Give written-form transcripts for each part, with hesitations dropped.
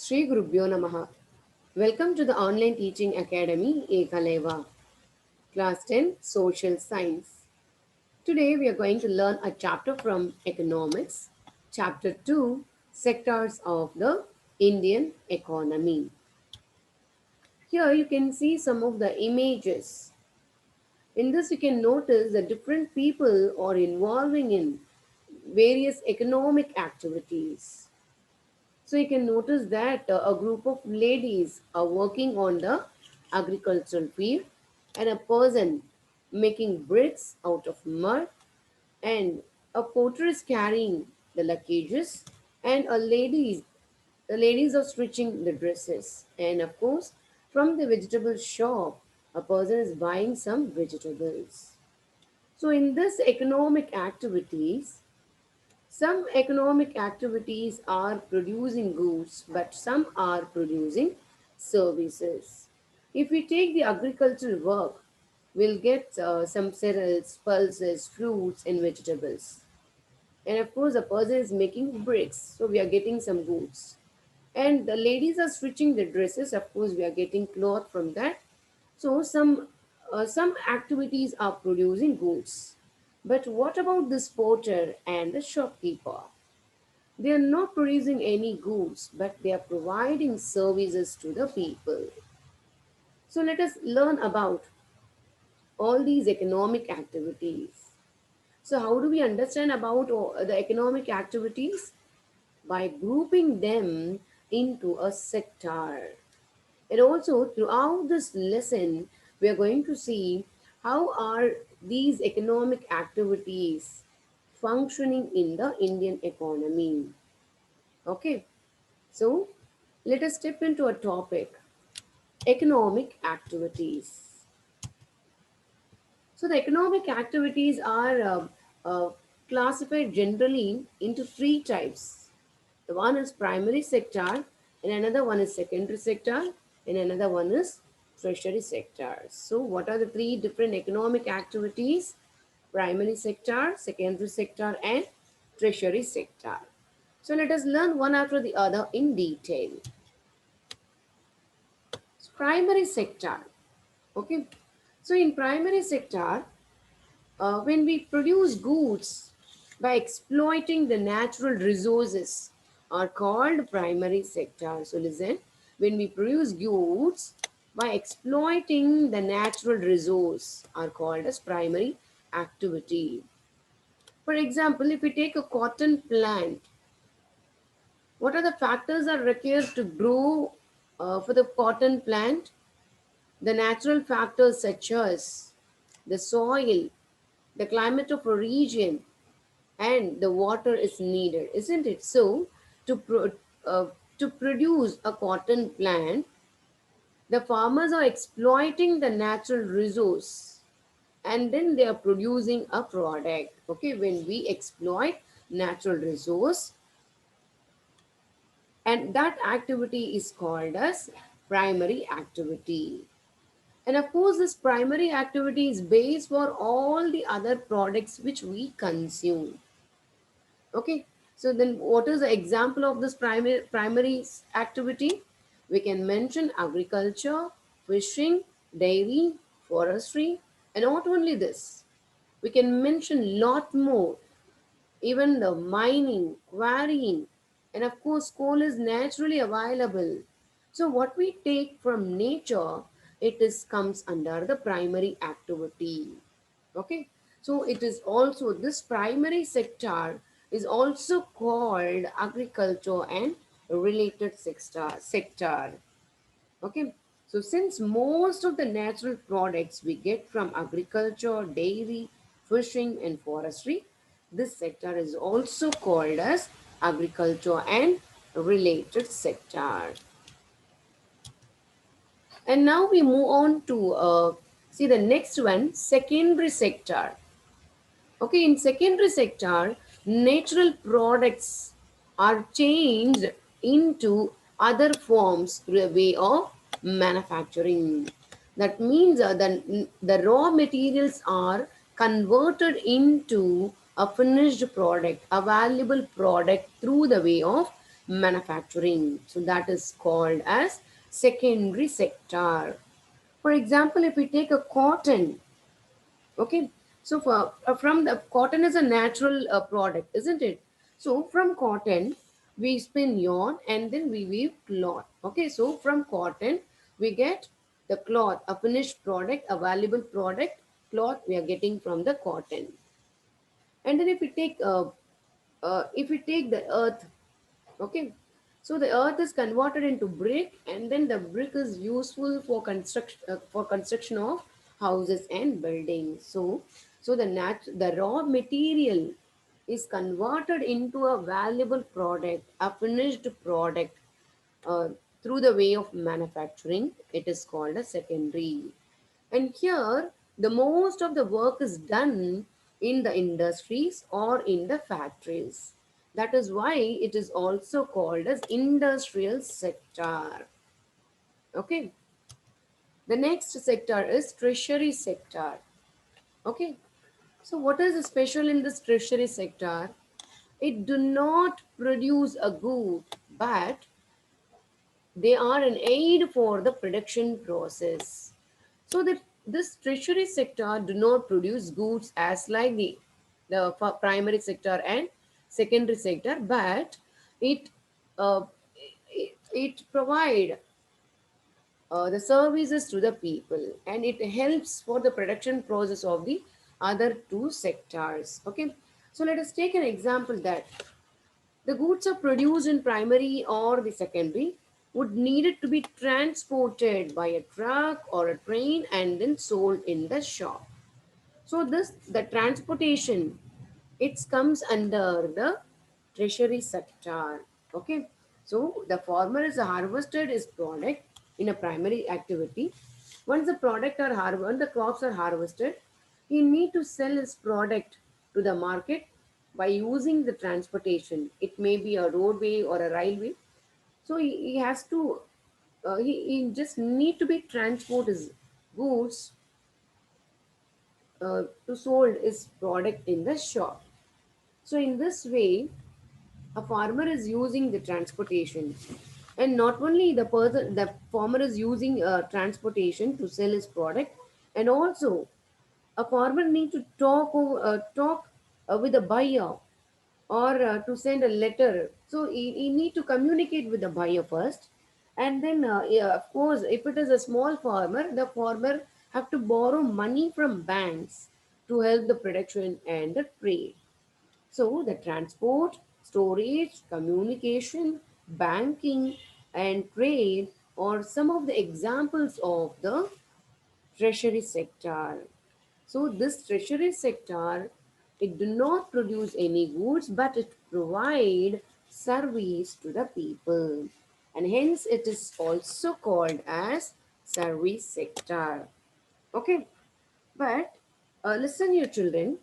Sri Gurubhyo Namaha. Welcome to the online teaching academy Ekaleva, Class 10 Social Science. Today we are going to learn a chapter from Economics, Chapter 2 Sectors of the Indian Economy. Here you can see some of the images. In this, you can notice that different people are involving in various economic activities. So you can notice that a group of ladies are working on the agricultural field and a person making bricks out of mud and a porter is carrying the luggages and the ladies are stitching the dresses and of course from the vegetable shop a person is buying some vegetables. So in this economic activities some economic activities are producing goods, but some are producing services. If we take the agricultural work, we'll get some cereals, pulses, fruits, and vegetables. And of course, a person is making bricks, so we are getting some goods. And the ladies are stitching the dresses, of course, we are getting cloth from that. So some activities are producing goods. But what about this porter and the shopkeeper? They are not producing any goods, but they are providing services to the people. So let us learn about all these economic activities. So how do we understand about the economic activities? By grouping them into a sector. And also throughout this lesson, we are going to see how are these economic activities functioning in the Indian economy. Okay. So, let us step into a topic economic activities. So, the economic activities are classified generally into three types. The one is primary sector, and another one is secondary sector, and another one is tertiary sector. So, what are the three different economic activities? Primary sector, secondary sector, and tertiary sector. So, let us learn one after the other in detail. Primary sector. Okay, so in primary sector, when we produce goods by exploiting the natural resources are called primary sector. So listen, when we produce goods by exploiting the natural resource are called as primary activity. For example, if we take a cotton plant, what are the factors are required to grow for the cotton plant? The natural factors such as the soil, the climate of a region, and the water is needed, isn't it? So, to, to produce a cotton plant, the farmers are exploiting the natural resource and then they are producing a product. Okay, when we exploit natural resource, and that activity is called as primary activity. And of course, this primary activity is base for all the other products which we consume. Okay, so then what is the example of this primary activity? We can mention agriculture, fishing, dairy, forestry, and not only this. We can mention lot more, even the mining, quarrying, and of course, coal is naturally available. So, what we take from nature, it is comes under the primary activity. Okay, so it is also this primary sector is also called agriculture and related sector. Okay, so since most of the natural products we get from agriculture, dairy, fishing, and forestry, this sector is also called as agriculture and related sector. And now we move on to see the next one, secondary sector. Okay, in secondary sector, natural products are changed into other forms through a way of manufacturing. That means the raw materials are converted into a finished product, a valuable product through the way of manufacturing. So that is called as secondary sector. For example, if we take a cotton, okay, so from the cotton is a natural product, isn't it? So from cotton, we spin yarn and then we weave cloth. Okay, so from cotton, we get the cloth, a finished product, a valuable product, cloth we are getting from the cotton. And then if we take the earth, okay, so the earth is converted into brick, and then the brick is useful for construction of houses and buildings. So the raw material is converted into a valuable product, a finished product, uh, through the way of manufacturing. It is called a secondary. And here, the most of the work is done in the industries or in the factories. That is why it is also called as industrial sector. Okay. The next sector is tertiary sector. Okay. So what is special in this tertiary sector? It do not produce a good, but they are an aid for the production process. So that this tertiary sector do not produce goods as like the primary sector and secondary sector, but it uh, it provide the services to the people, and it helps for the production process of the other two sectors. Okay, so let us take an example that the goods are produced in primary or the secondary would need it to be transported by a truck or a train and then sold in the shop. So this the transportation, it comes under the treasury sector. Okay. So the farmer is harvested his product in a primary activity. Once the product are when the crops are harvested, he need to sell his product to the market by using the transportation. It may be a roadway or a railway. So he has to he just need to be transport his goods to sold his product in the shop. So in this way, a farmer is using the transportation, and not only the farmer is using transportation to sell his product, and also a farmer need to talk with the buyer or to send a letter. So he need to communicate with the buyer first, and then yeah, of course, if it is a small farmer, the farmer have to borrow money from banks to help the production and the trade. So the transport, storage, communication, banking, and trade are some of the examples of the treasury sector. So this treasury sector, it do not produce any goods, but it provide service to the people, and hence it is also called as service sector. Okay, but listen, your children.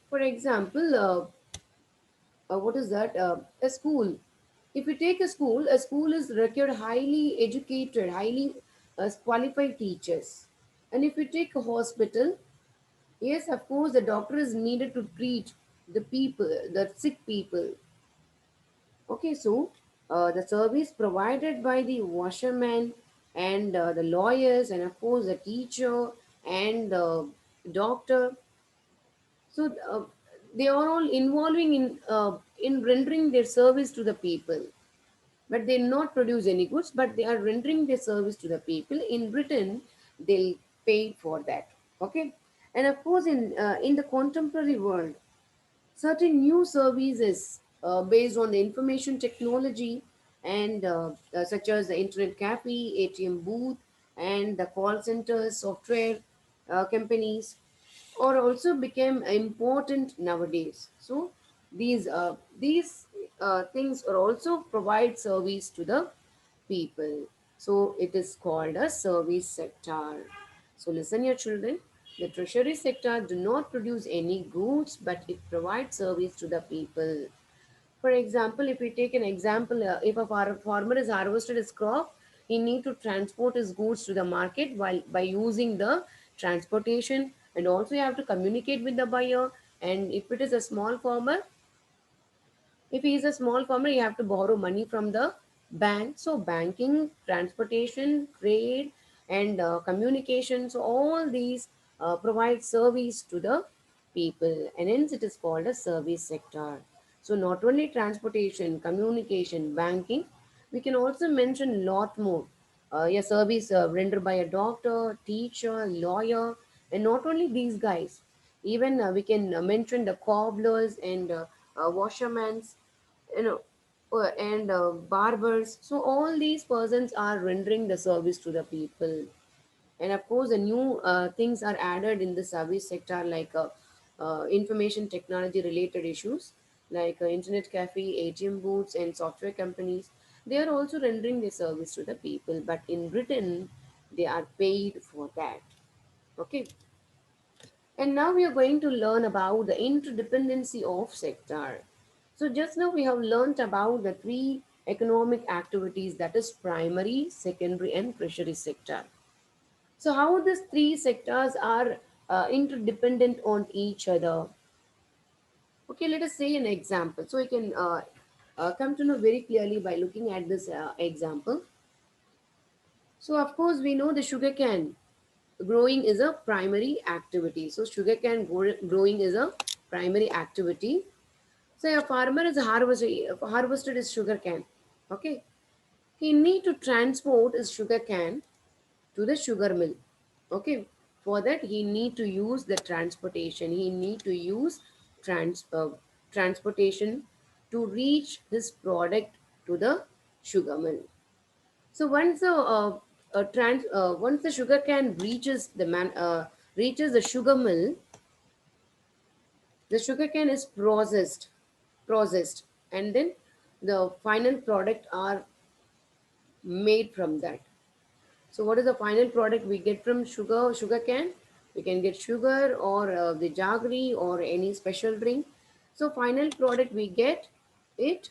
For example, what is that? A school. If you take a school is required highly educated, highly qualified teachers. And if you take a hospital, yes, of course, the doctor is needed to treat the people, the sick people. Okay, so the service provided by the washerman and the lawyers, and of course the teacher and the doctor. So they are all involving in rendering their service to the people, but they not produce any goods, but they are rendering their service to the people. In return, they'll pay for that. Okay, and of course, in the contemporary world, certain new services based on the information technology and such as the internet cafe, ATM booth, and the call centers, software companies, or also became important nowadays. So these things are also provide service to the people. So it is called a service sector. So listen, your children. The treasury sector do not produce any goods, but it provides service to the people. For example, if we take an example, if a farmer has harvested his crop, he need to transport his goods to the market while by using the transportation, and also you have to communicate with the buyer. And if it is a small farmer, If he is a small farmer, you have to borrow money from the bank. So banking, transportation, trade, and communication. So all these provide service to the people, and hence it is called a service sector. So not only transportation, communication, banking, we can also mention lot more. A service rendered by a doctor, teacher, lawyer, and not only these guys. Even we can mention the cobblers and washermen, you know, and barbers. So all these persons are rendering the service to the people. And of course, the new things are added in the service sector, like information technology related issues, like internet cafe, ATM booths, and software companies. They are also rendering the service to the people, but in Britain, they are paid for that. Okay. And now we are going to learn about the interdependency of sector. So just now we have learnt about the three economic activities, that is primary, secondary, and tertiary sector. So how these three sectors are interdependent on each other. Okay, let us say an example. So we can come to know very clearly by looking at this example. So of course we know the sugar cane growing is a primary activity. So sugarcane growing is a primary activity. So a farmer is harvested his sugarcane. Okay, he need to transport his sugarcane to the sugar mill. Okay, for that he need to use the transportation. He need to use trans transportation to reach his product to the sugar mill. So once the sugar cane reaches the sugar mill, the sugar cane is processed, and then the final product are made from that. So what is the final product we get from sugar cane? We can get sugar or the jaggery or any special drink. So final product we get it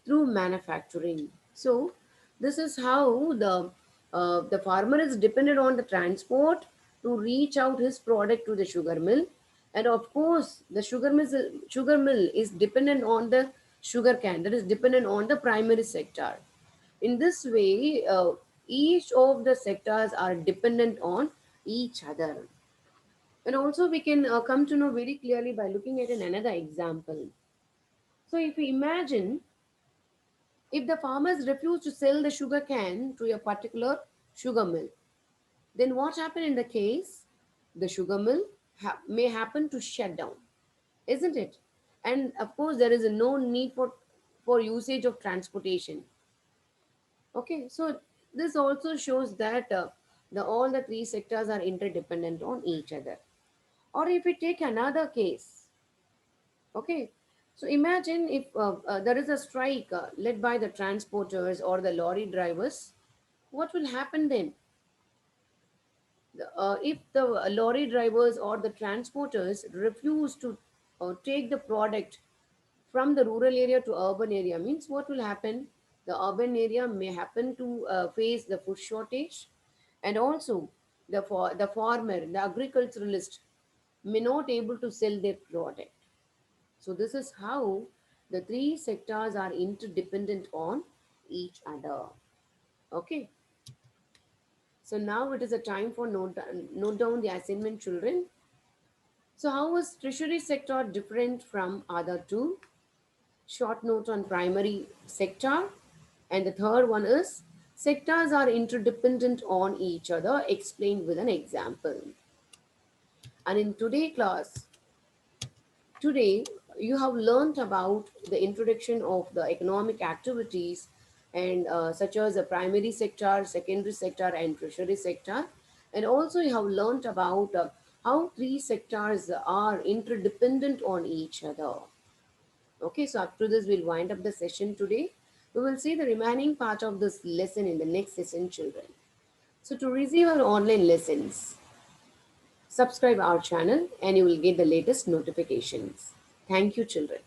through manufacturing. So this is how the farmer is dependent on the transport to reach out his product to the sugar mill, and of course the sugar mill is dependent on the sugar cane, that is dependent on the primary sector. In this way, each of the sectors are dependent on each other. And also we can come to know very clearly by looking at another example. So if we imagine, if the farmers refuse to sell the sugar cane to a particular sugar mill, then what happened in the case? The sugar mill may happen to shut down, isn't it? And of course, there is no need for usage of transportation. Okay, so this also shows that the all the three sectors are interdependent on each other. Or if we take another case, okay, so imagine if there is a strike led by the transporters or the lorry drivers, what will happen then? If the lorry drivers or the transporters refuse to take the product from the rural area to urban area, means what will happen? The urban area may happen to face the food shortage, and also the farmer, the agriculturalist may not able to sell their product. So this is how the three sectors are interdependent on each other. Okay. So now it is a time for note down the assignment, children. So how is treasury sector different from other two? Short note on primary sector. And the third one is sectors are interdependent on each other, explained with an example. And in today you have learnt about the introduction of the economic activities, and such as the primary sector, secondary sector, and tertiary sector. And also you have learnt about how three sectors are interdependent on each other. Okay, so up to this, we'll wind up the session today. We will see the remaining part of this lesson in the next session, children. So to receive our online lessons, subscribe our channel and you will get the latest notifications. Thank you, children.